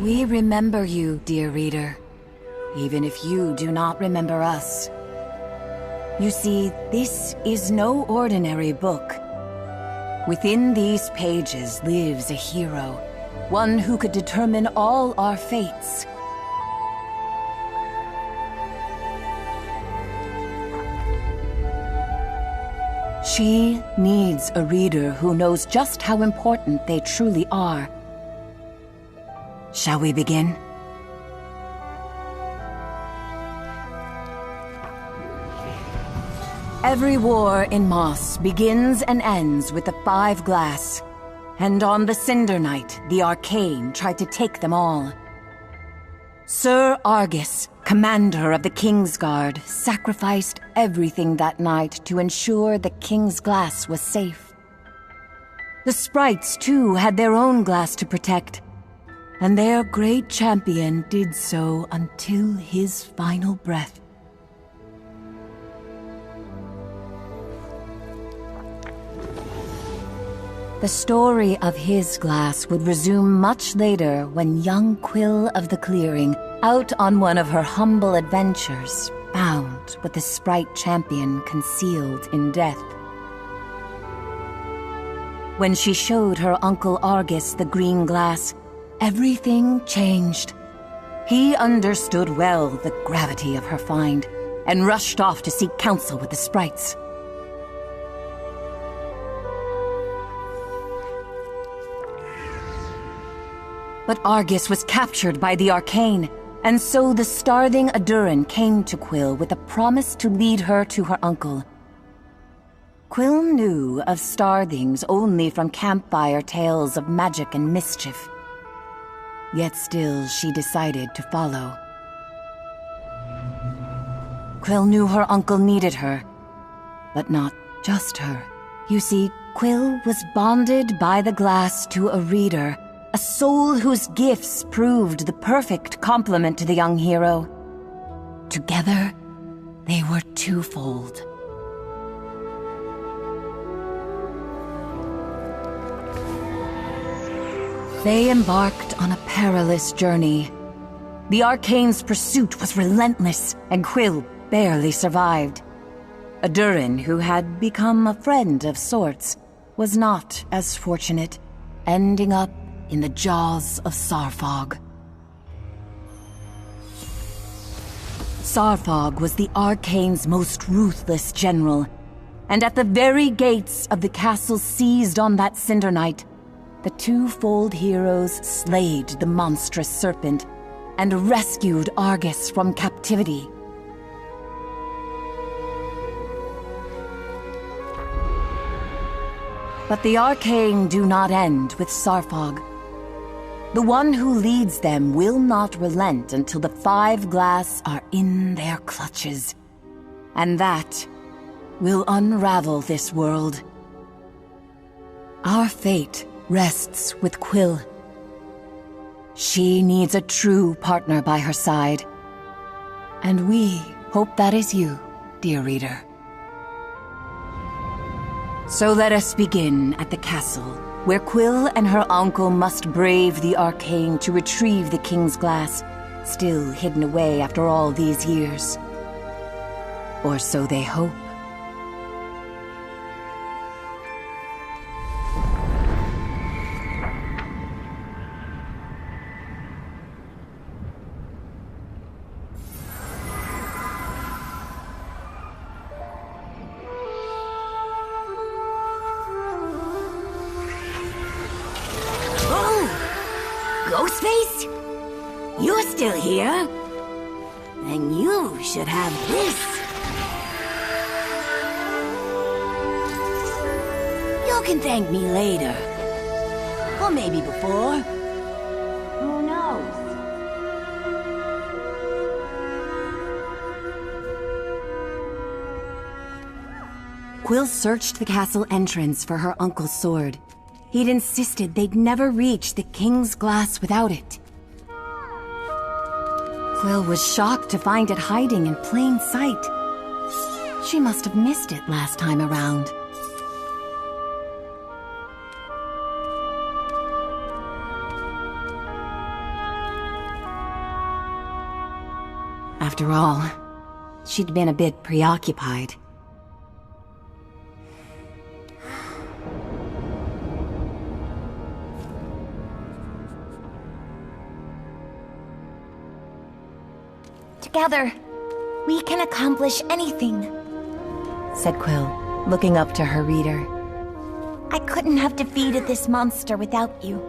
We remember you, dear reader, even if you do not remember us. You see, this is no ordinary book. Within these pages lives a hero, one who could determine all our fates. She needs a reader who knows just how important they truly are. Shall we begin? Every war in Moss begins and ends with the Five Glass, and on the Cinder Night, the Arcane tried to take them all. Sir Argus, commander of the Kingsguard, sacrificed everything that night to ensure the King's Glass was safe. The sprites, too, had their own glass to protect, and their great champion did so until his final breath. The story of his glass would resume much later when young Quill of the Clearing, out on one of her humble adventures, found what the sprite champion concealed in death. When she showed her Uncle Argus the green glass, everything changed. He understood well the gravity of her find and rushed off to seek counsel with the sprites. But Argus was captured by the Arcane, and so the starving Adurin came to Quill with a promise to lead her to her uncle. Quill knew of starthings only from campfire tales of magic and mischief. Yet still she decided to follow. Quill knew her uncle needed her, but not just her. You see, Quill was bonded by the glass to a reader, a soul whose gifts proved the perfect complement to the young hero. Together, they were twofold. They embarked on a perilous journey. The Arcane's pursuit was relentless, and Quill barely survived. Adurin, who had become a friend of sorts, was not as fortunate, ending up in the jaws of Sarfog. Sarfog was the Arcane's most ruthless general, and at the very gates of the castle seized on that Cinder Night, the twofold heroes slayed the monstrous serpent and rescued Argus from captivity. But the Arcane do not end with Sarfog. The one who leads them will not relent until the Five Glass are in their clutches. And that will unravel this world. Our fate rests with Quill. She needs a true partner by her side. And we hope that is you, dear reader. So let us begin at the castle, where Quill and her uncle must brave the Arcane to retrieve the King's Glass, still hidden away after all these years. Or so they hope. Ghostface? You're still here? Then you should have this. You can thank me later. Or maybe before. Who knows? Quill searched the castle entrance for her uncle's sword. He'd insisted they'd never reach the King's Glass without it. Quill was shocked to find it hiding in plain sight. She must have missed it last time around. After all, she'd been a bit preoccupied. Together, we can accomplish anything, said Quill, looking up to her reader. I couldn't have defeated this monster without you.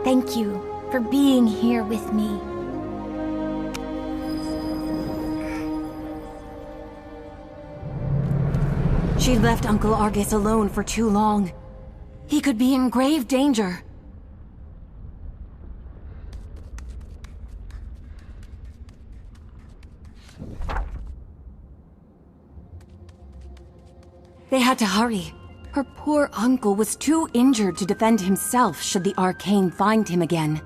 Thank you for being here with me. She'd left Uncle Argus alone for too long. He could be in grave danger. They had to hurry. Her poor uncle was too injured to defend himself should the Arcane find him again.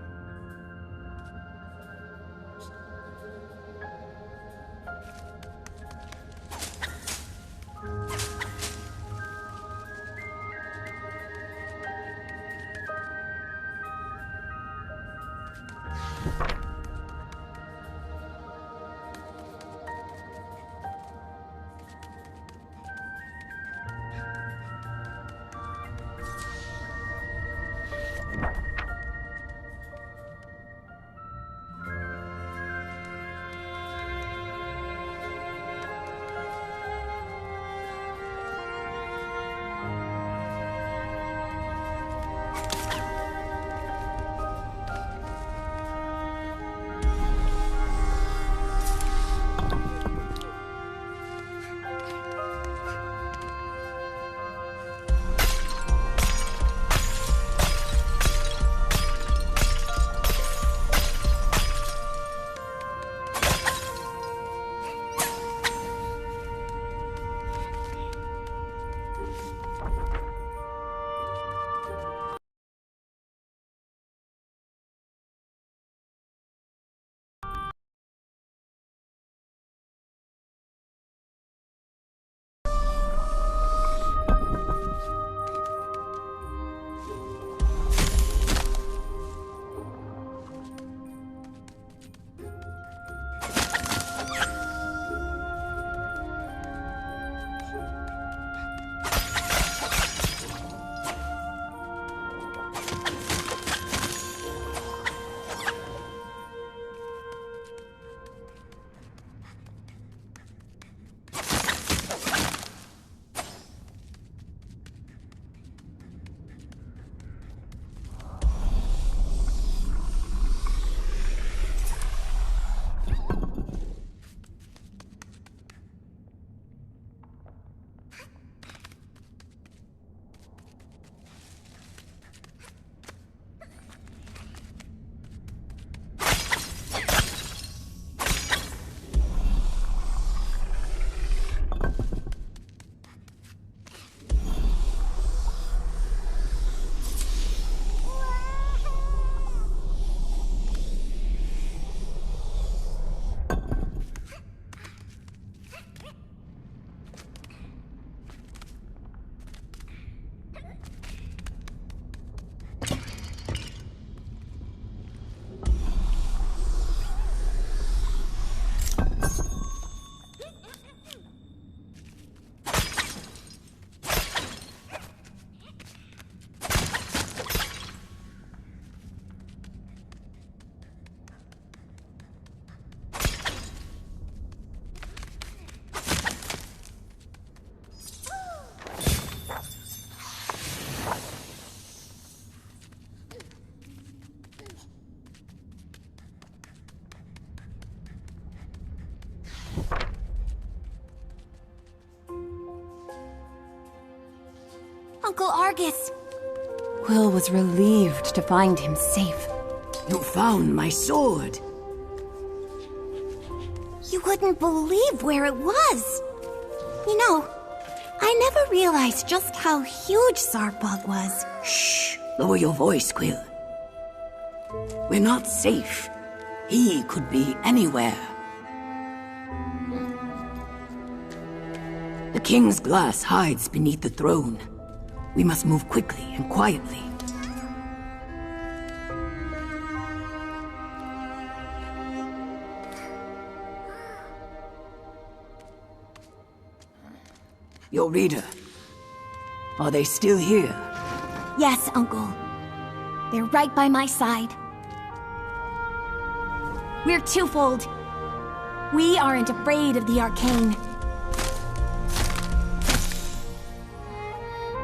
Uncle Argus! Quill was relieved to find him safe. You found my sword. You wouldn't believe where it was. You know, I never realized just how huge Zarpog was. Shh! Lower your voice, Quill. We're not safe. He could be anywhere. The King's glass hides beneath the throne. We must move quickly and quietly. your reader. Are they still here? Yes, Uncle. They're right by my side. We're twofold. We aren't afraid of the arcane.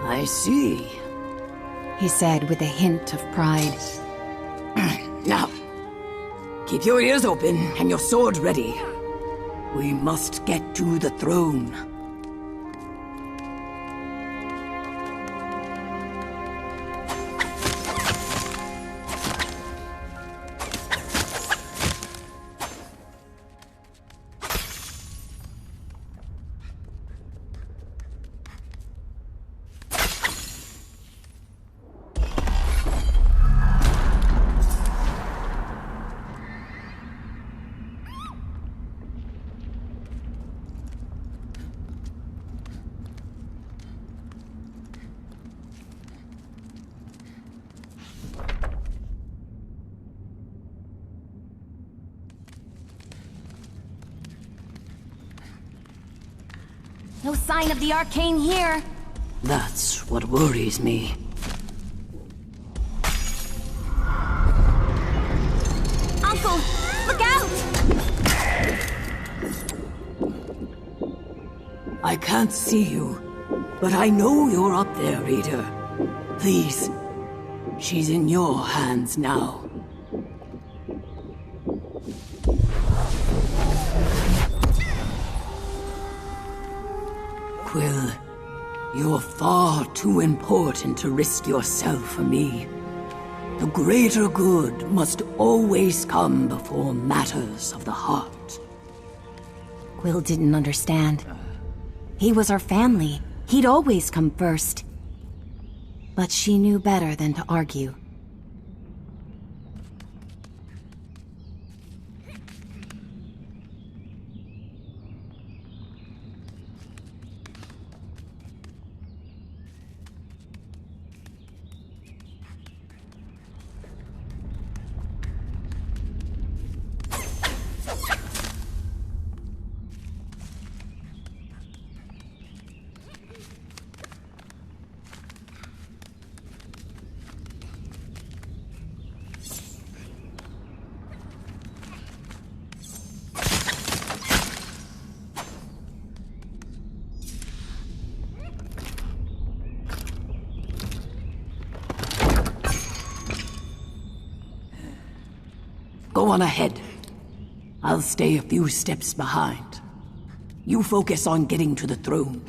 I see, he said with a hint of pride. Now, keep your ears open and your sword ready. We must get to the throne. No sign of the arcane here. That's what worries me. Uncle, look out! I can't see you, but I know you're up there, Reader. Please, she's in your hands now. Quill, you're far too important to risk yourself for me. The greater good must always come before matters of the heart. Quill didn't understand. He was her family. He'd always come first. But she knew better than to argue. Go on ahead. I'll stay a few steps behind. You focus on getting to the throne.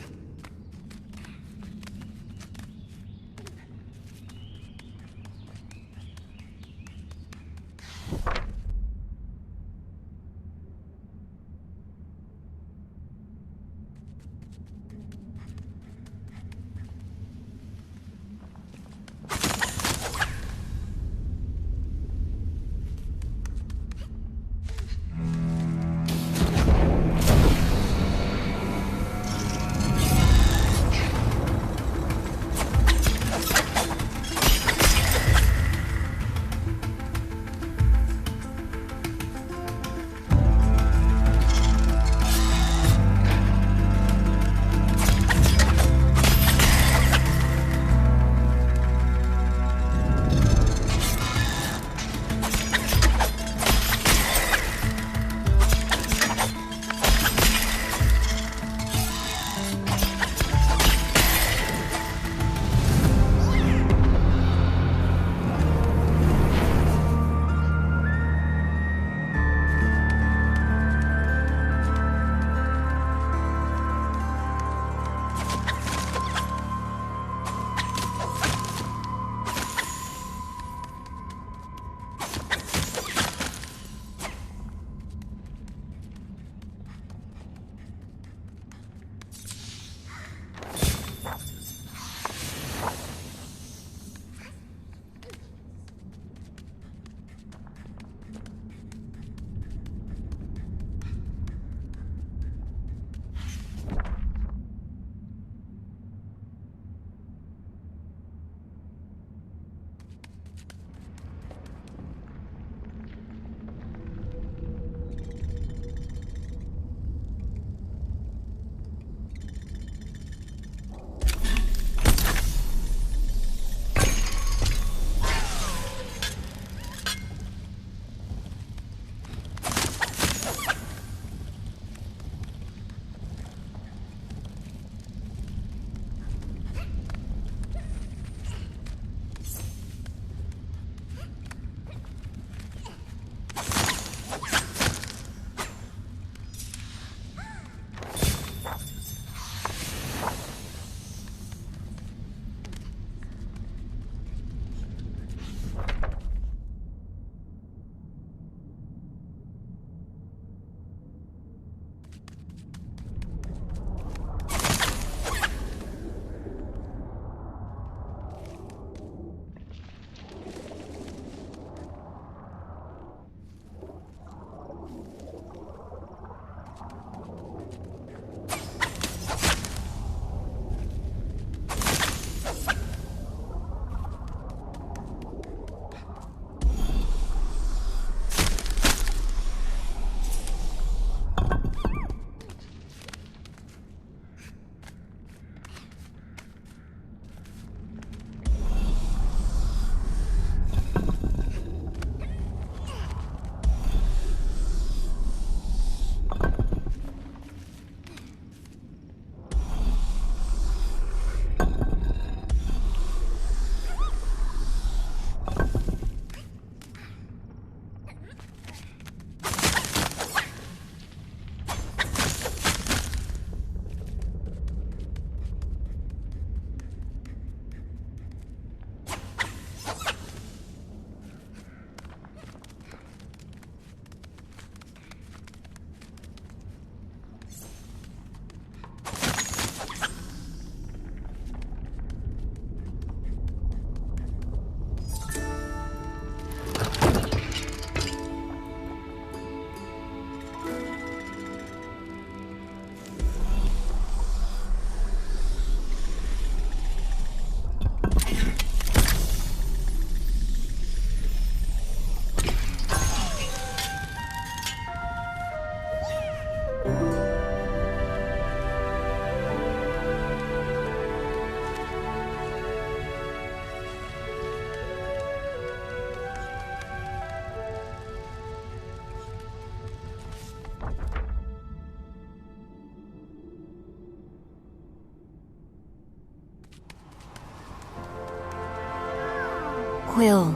Quill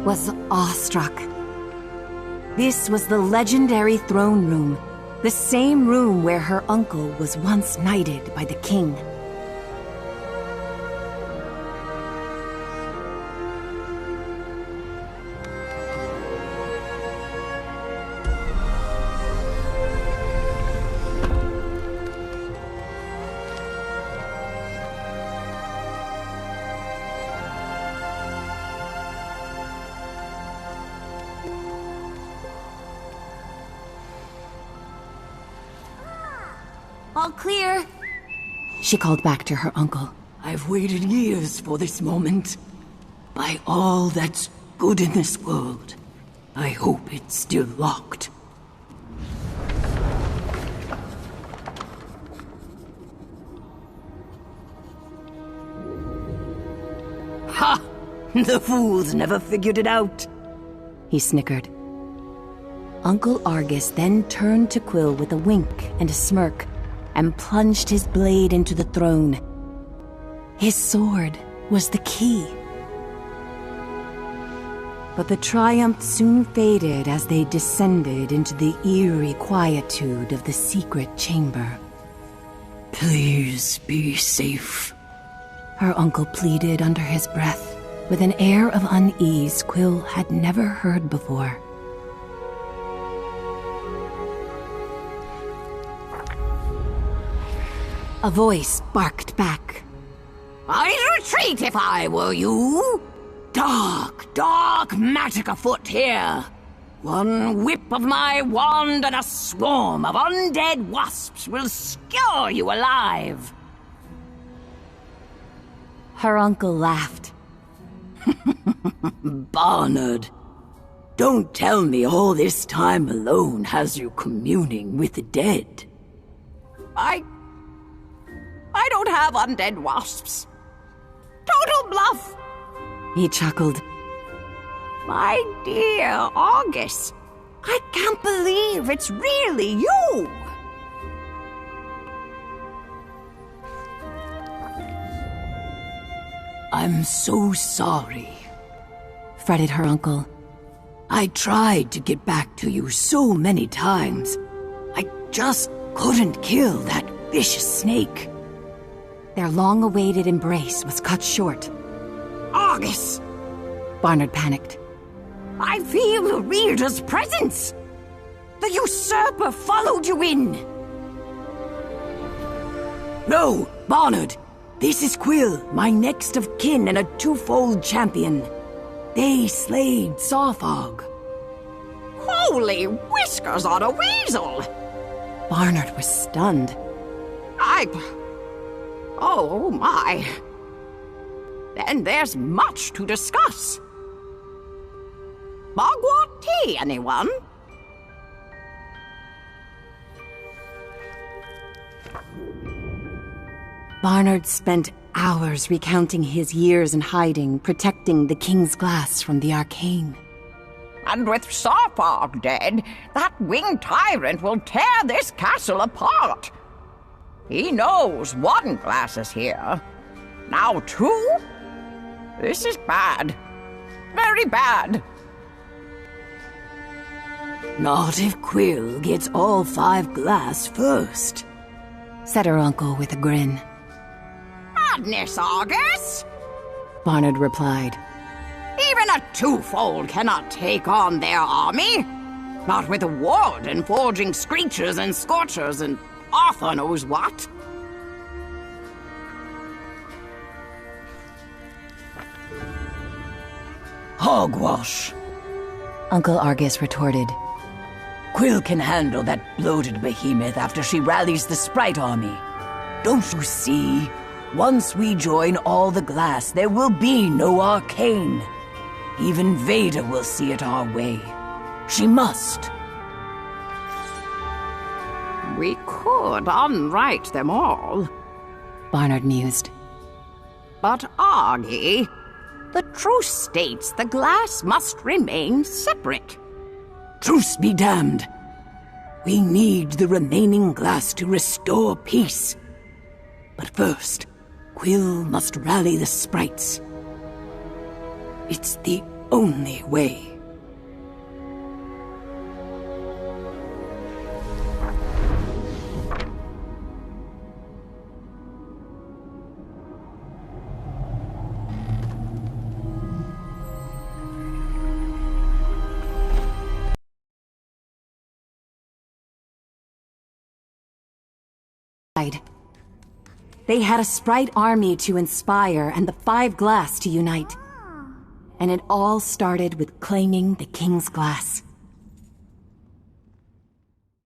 was awestruck. This was the legendary throne room, the same room where her uncle was once knighted by the king. All clear. She called back to her uncle. I've waited years for this moment. By all that's good in this world, I hope it's still locked. Ha! The fools never figured it out. He snickered. Uncle Argus then turned to Quill with a wink and a smirk, and plunged his blade into the throne. His sword was the key. But the triumph soon faded as they descended into the eerie quietude of the secret chamber. Please be safe. Her uncle pleaded under his breath, with an air of unease Quill had never heard before. A voice barked back. I'd retreat if I were you. Dark magic afoot here. One whip of my wand and a swarm of undead wasps will skewer you alive. Her uncle laughed. Barnard, don't tell me all this time alone has you communing with the dead. I don't have undead wasps. Total bluff. He chuckled. My dear Argus, I can't believe it's really you. I'm so sorry, fretted her uncle. I tried to get back to you so many times. I just couldn't kill that vicious snake. Their long-awaited embrace was cut short. Argus! Barnard panicked. I feel the Reader's presence! The usurper followed you in! No, Barnard! This is Quill, my next of kin and a twofold champion. They slayed Sawfog. Holy whiskers on a weasel! Barnard was stunned. Oh my. Then there's much to discuss. Mugwort tea, anyone? Barnard spent hours recounting his years in hiding, protecting the King's glass from the arcane. And with Sarfog dead, that winged tyrant will tear this castle apart. He knows one glass is here. Now two? This is bad. Very bad. Not if Quill gets all 5 glass first, said her uncle with a grin. Madness, Argus! Barnard replied. Even a twofold cannot take on their army. Not with a warden forging screechers and scorchers and Arthur knows what. Hogwash, Uncle Argus retorted. Quill can handle that bloated behemoth after she rallies the Sprite army. Don't you see? Once we join all the glass, there will be no arcane. Even Vader will see it our way. She must. We could unwrite them all. Barnard mused. But Argy, the truce states the glass must remain separate. Truce be damned. We need the remaining glass to restore peace. But first, Quill must rally the sprites. It's the only way. They had a sprite army to inspire and the 5 glass to unite. And it all started with claiming the King's Glass.